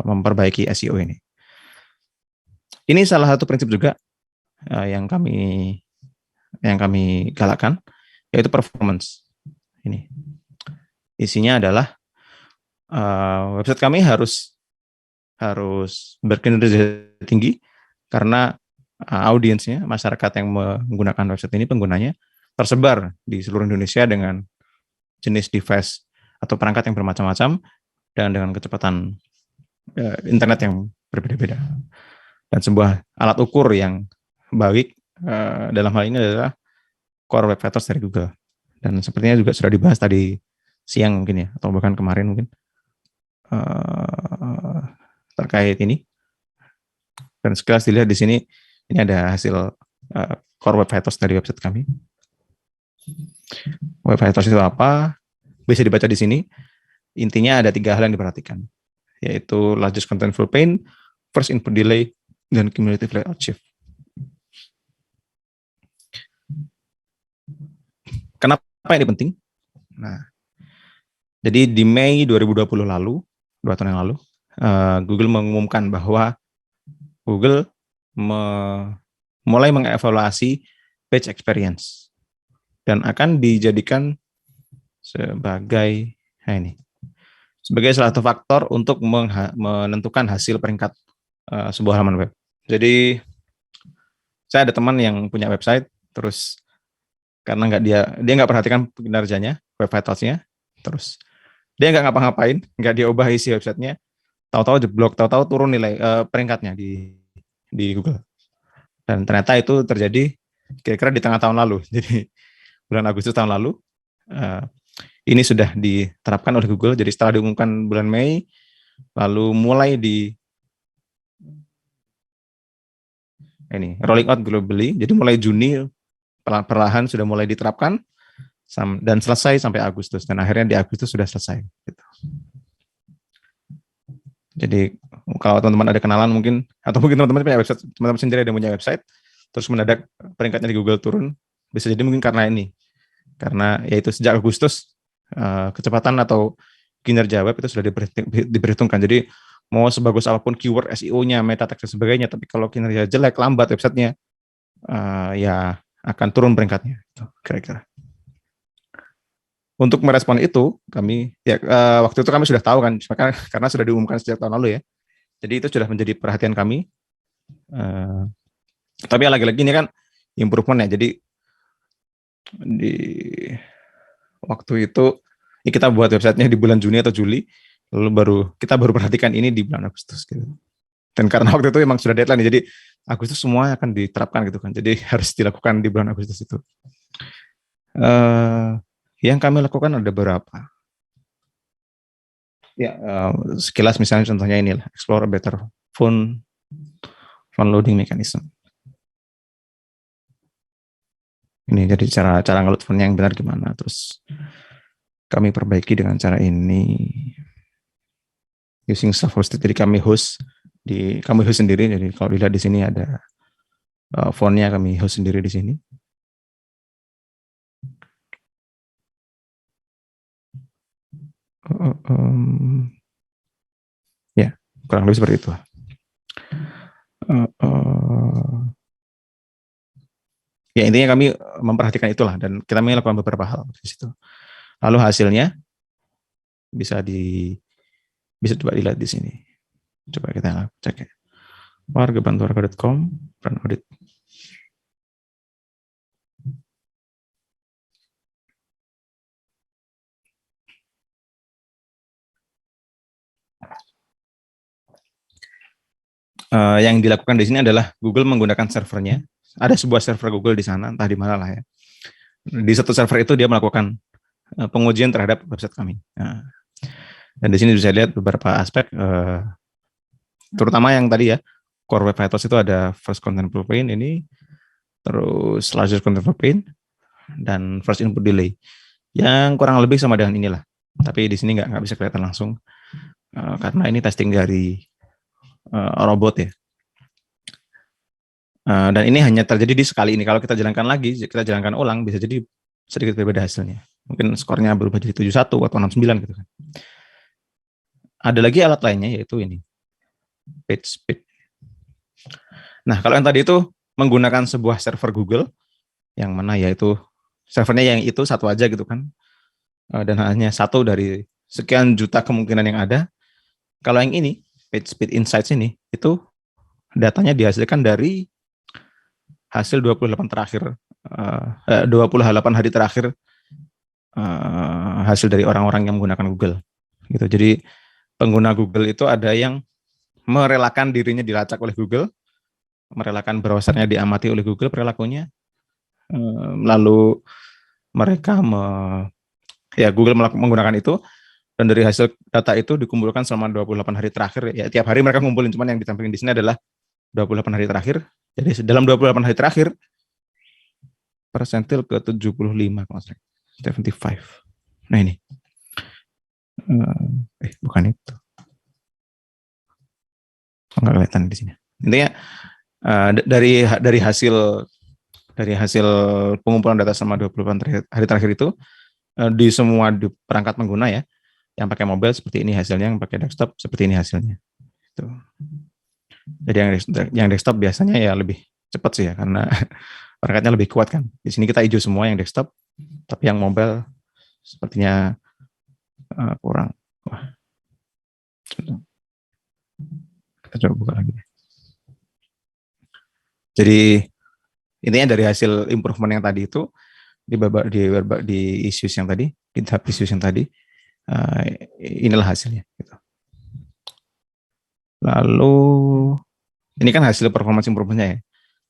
Speaker 2: memperbaiki SEO ini. Ini salah satu prinsip juga yang kami galakkan, yaitu performance. Ini isinya adalah website kami harus berkinerja tinggi karena audiensnya, masyarakat yang menggunakan website ini, penggunanya tersebar di seluruh Indonesia dengan jenis device atau perangkat yang bermacam-macam dan dengan kecepatan internet yang berbeda-beda. Dan sebuah alat ukur yang baik dalam hal ini adalah Core Web Vitals dari Google. Dan sepertinya juga sudah dibahas tadi siang mungkin ya, atau bahkan kemarin mungkin terkait ini. Dan sekilas dilihat di sini, ini ada hasil Core Web Vitals dari website kami. Web Vitals itu apa? Bisa dibaca di sini. Intinya ada 3 hal yang diperhatikan, yaitu largest contentful paint, first input delay, dan cumulative layout shift. Kenapa ini penting? Nah, jadi di Mei 2020 lalu, 2 tahun yang lalu, Google mengumumkan bahwa Google mulai mengevaluasi page experience dan akan dijadikan sebagai sebagai salah satu faktor untuk menentukan hasil peringkat sebuah halaman web. Jadi saya ada teman yang punya website, terus karena dia nggak perhatikan kinerjanya, web vitals-nya, terus dia nggak ngapa-ngapain, nggak dia ubah isi websitenya, tahu-tahu jeblok, tahu-tahu turun nilai peringkatnya di Google. Dan ternyata itu terjadi kira-kira di tengah tahun lalu. Jadi bulan Agustus tahun lalu ini sudah diterapkan oleh Google. Jadi setelah diumumkan bulan Mei, lalu mulai rolling out globally. Jadi mulai Juni perlahan sudah mulai diterapkan dan selesai sampai Agustus. Dan akhirnya di Agustus sudah selesai. Gitu. Jadi kalau teman-teman ada kenalan mungkin, atau mungkin teman-teman punya website, teman-teman sendiri ada punya website, terus mendadak peringkatnya di Google turun, bisa jadi mungkin karena ini. Karena yaitu sejak Agustus, kecepatan atau kinerja web itu sudah diperhitungkan. Jadi mau sebagus apapun keyword SEO-nya, meta text dan sebagainya, tapi kalau kinerja jelek, lambat websitenya, ya akan turun peringkatnya. Kira-kira. Untuk merespon itu, kami waktu itu kami sudah tahu kan, karena sudah diumumkan sejak tahun lalu ya. Jadi itu sudah menjadi perhatian kami. Tapi lagi-lagi ini kan improvement ya. Jadi di waktu itu kita buat websitenya di bulan Juni atau Juli, lalu kita baru perhatikan ini di bulan Agustus gitu. Dan karena waktu itu memang sudah deadline, jadi Agustus semua akan diterapkan gitu kan. Jadi harus dilakukan di bulan Agustus itu. Yang kami lakukan ada beberapa. Ya, sekilas misalnya contohnya inilah, explore a better phone loading mechanism. Ini jadi cara ngeload phone yang benar gimana. Terus kami perbaiki dengan cara ini. Using self-hosted, jadi kami host sendiri. Jadi kalau dilihat di sini ada phone-nya, kami host sendiri di sini. Ya, kurang lebih seperti itu. Ya intinya kami memperhatikan itulah, dan kita melakukan beberapa hal di situ. Lalu hasilnya bisa coba dilihat di sini. Coba kita cek ya. wargabantuwarga.com run audit. Yang dilakukan di sini adalah Google menggunakan servernya. Ada sebuah server Google di sana, entah di mana lah ya. Di satu server itu dia melakukan pengujian terhadap website kami. Nah, dan di sini bisa lihat beberapa aspek, terutama yang tadi ya, core web vitals itu ada first content blueprint ini, terus larger content blueprint, dan first input delay. Yang kurang lebih sama dengan inilah. Tapi di sini nggak bisa kelihatan langsung karena ini testing dari robot ya. Dan ini hanya terjadi di sekali ini. Kalau kita jalankan lagi, kita jalankan ulang, bisa jadi sedikit berbeda hasilnya. Mungkin skornya berubah jadi 71 atau 69 gitu kan. Ada lagi alat lainnya, yaitu ini, page speed. Nah, kalau yang tadi itu menggunakan sebuah server Google, yang mana yaitu servernya yang itu satu aja gitu kan, dan hanya satu dari sekian juta kemungkinan yang ada. Kalau yang ini, page speed insights ini, itu datanya dihasilkan dari hasil 28 hari terakhir hasil dari orang-orang yang menggunakan Google. Gitu. Jadi pengguna Google itu ada yang merelakan dirinya dilacak oleh Google, merelakan browsernya diamati oleh Google perilakunya, lalu mereka Google menggunakan itu, dan dari hasil data itu dikumpulkan selama 28 hari terakhir. Ya, tiap hari mereka ngumpulin, cuman yang ditampilkan di sini adalah 28 hari terakhir. Jadi dalam 28 hari terakhir, persentil ke 75, 75. Nah ini. Bukan itu. Enggak kelihatan di sini. Intinya dari hasil pengumpulan data selama 28 hari terakhir itu, di semua perangkat pengguna ya, yang pakai mobile seperti ini hasilnya, yang pakai desktop seperti ini hasilnya. Itu. Jadi yang desktop biasanya ya lebih cepat sih ya, karena perangkatnya lebih kuat kan. Di sini kita hijau semua yang desktop, tapi yang mobile sepertinya kurang. Wah, kita coba buka lagi. Jadi intinya dari hasil improvement yang tadi itu di issues yang tadi, di tahap issues yang tadi, inilah hasilnya. Gitu. Lalu ini kan hasil performance improvement-nya ya.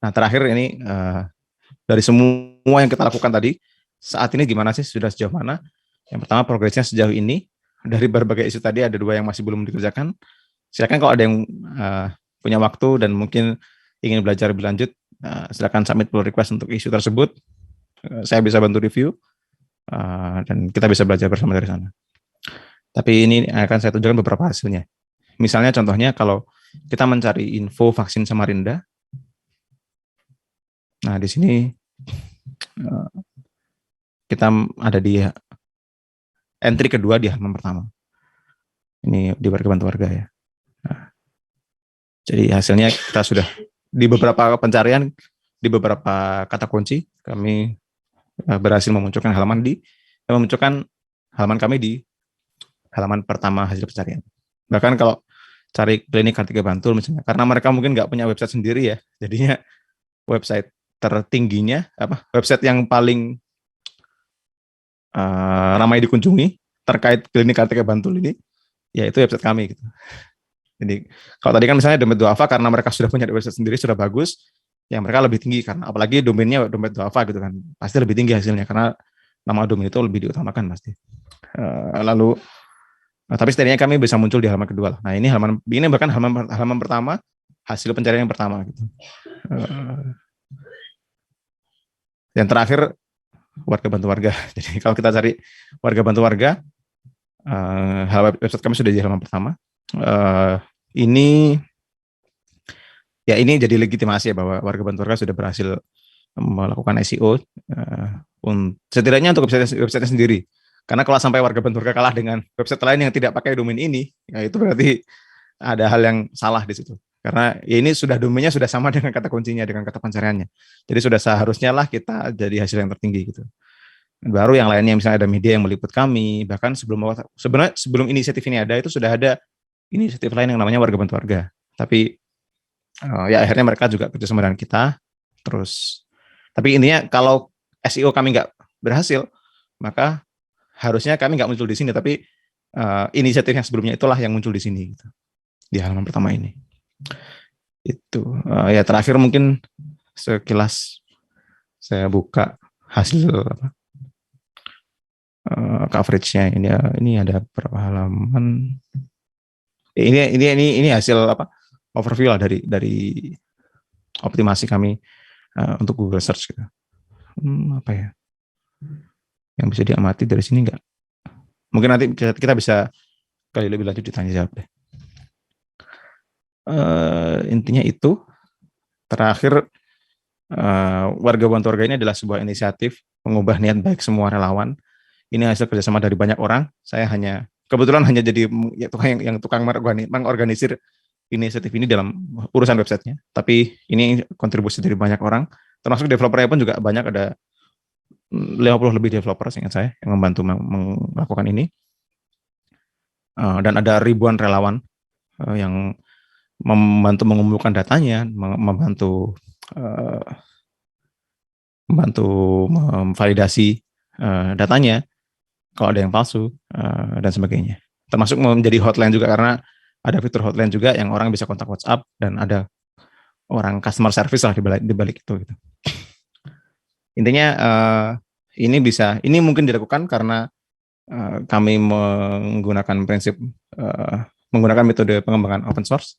Speaker 2: Nah terakhir ini dari semua yang kita lakukan tadi, saat ini gimana sih, sudah sejauh mana? Yang pertama progresnya sejauh ini, dari berbagai isu tadi ada 2 yang masih belum dikerjakan. Silakan kalau ada yang punya waktu dan mungkin ingin belajar lebih lanjut, silakan submit pull request untuk isu tersebut. Saya bisa bantu review dan kita bisa belajar bersama dari sana. Tapi ini akan saya tunjukkan beberapa hasilnya. Misalnya contohnya kalau kita mencari info vaksin Samarinda. Nah, di sini kita ada di entry kedua di halaman pertama. Ini di warga bantu warga ya. Nah, jadi hasilnya kita sudah di beberapa pencarian, di beberapa kata kunci, kami berhasil memunculkan halaman kami di halaman pertama hasil pencarian. Bahkan kalau cari klinik Kartika Bantul misalnya, karena mereka mungkin nggak punya website sendiri ya, jadinya website tertingginya, website yang paling ramai dikunjungi terkait klinik Kartika Bantul ini, yaitu website kami gitu. Jadi kalau tadi kan misalnya Dompet Duafa, karena mereka sudah punya website sendiri, sudah bagus, yang mereka lebih tinggi, karena apalagi domainnya Dompet Duafa gitu kan, pasti lebih tinggi hasilnya, karena nama domain itu lebih diutamakan pasti. Lalu tapi setidaknya kami bisa muncul di halaman kedua. Nah ini bahkan halaman pertama, hasil pencarian yang pertama gitu. Yang terakhir warga bantu warga. Jadi kalau kita cari warga bantu warga, website kami sudah di halaman pertama. Ini jadi legitimasi ya bahwa warga bantu warga sudah berhasil melakukan SEO setidaknya untuk website sendiri. Karena kalau sampai warga bantu warga kalah dengan website lain yang tidak pakai domain ini, ya itu berarti ada hal yang salah di situ. Karena ya ini domainnya sudah sama dengan kata kuncinya, dengan kata pencariannya. Jadi sudah seharusnya lah kita jadi hasil yang tertinggi gitu. Baru yang lainnya, misalnya ada media yang meliput kami, bahkan sebelum inisiatif ini ada, itu sudah ada inisiatif lain yang namanya warga bantu warga. Tapi ya akhirnya mereka juga kerjasama dengan kita. Tapi intinya kalau SEO kami nggak berhasil, maka harusnya kami nggak muncul di sini, tapi inisiatif yang sebelumnya itulah yang muncul di sini, gitu, di halaman pertama ini. Itu ya terakhir mungkin sekilas saya buka hasil coverage-nya ini ada berapa halaman? Ini hasil overview lah dari optimasi kami untuk Google Search gitu. Apa ya? Yang bisa diamati dari sini enggak? Mungkin nanti kita bisa kali lebih lanjut ditanya jawab deh. Intinya itu. Terakhir, warga bantu warga ini adalah sebuah inisiatif mengubah niat baik semua relawan. Ini hasil kerjasama dari banyak orang. Saya kebetulan hanya jadi tukang mengorganisir inisiatif ini dalam urusan websitenya. Tapi ini kontribusi dari banyak orang, termasuk developernya pun juga banyak, ada 50 lebih developer seingat saya yang membantu melakukan ini. Dan ada ribuan relawan yang membantu mengumpulkan datanya, membantu memvalidasi datanya kalau ada yang palsu dan sebagainya. Termasuk menjadi hotline juga, karena ada fitur hotline juga yang orang bisa kontak WhatsApp dan ada orang customer service lah di balik itu gitu. Intinya ini mungkin dilakukan karena kami menggunakan menggunakan metode pengembangan open source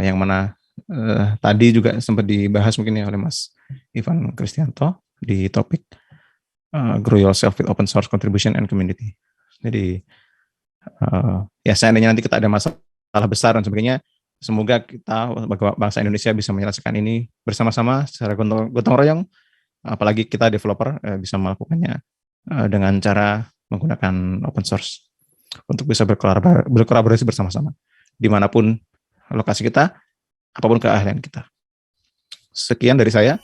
Speaker 2: yang mana tadi juga sempat dibahas mungkin ya oleh Mas Ivan Kristianto di topik Grow Yourself with Open Source Contribution and Community. Jadi ya seandainya nanti kita ada masalah besar dan sebagainya, semoga kita bangsa Indonesia bisa menyelesaikan ini bersama-sama secara gotong royong. Apalagi kita developer bisa melakukannya dengan cara menggunakan open source untuk bisa berkolaborasi bersama-sama dimanapun lokasi kita, apapun keahlian kita. Sekian dari saya.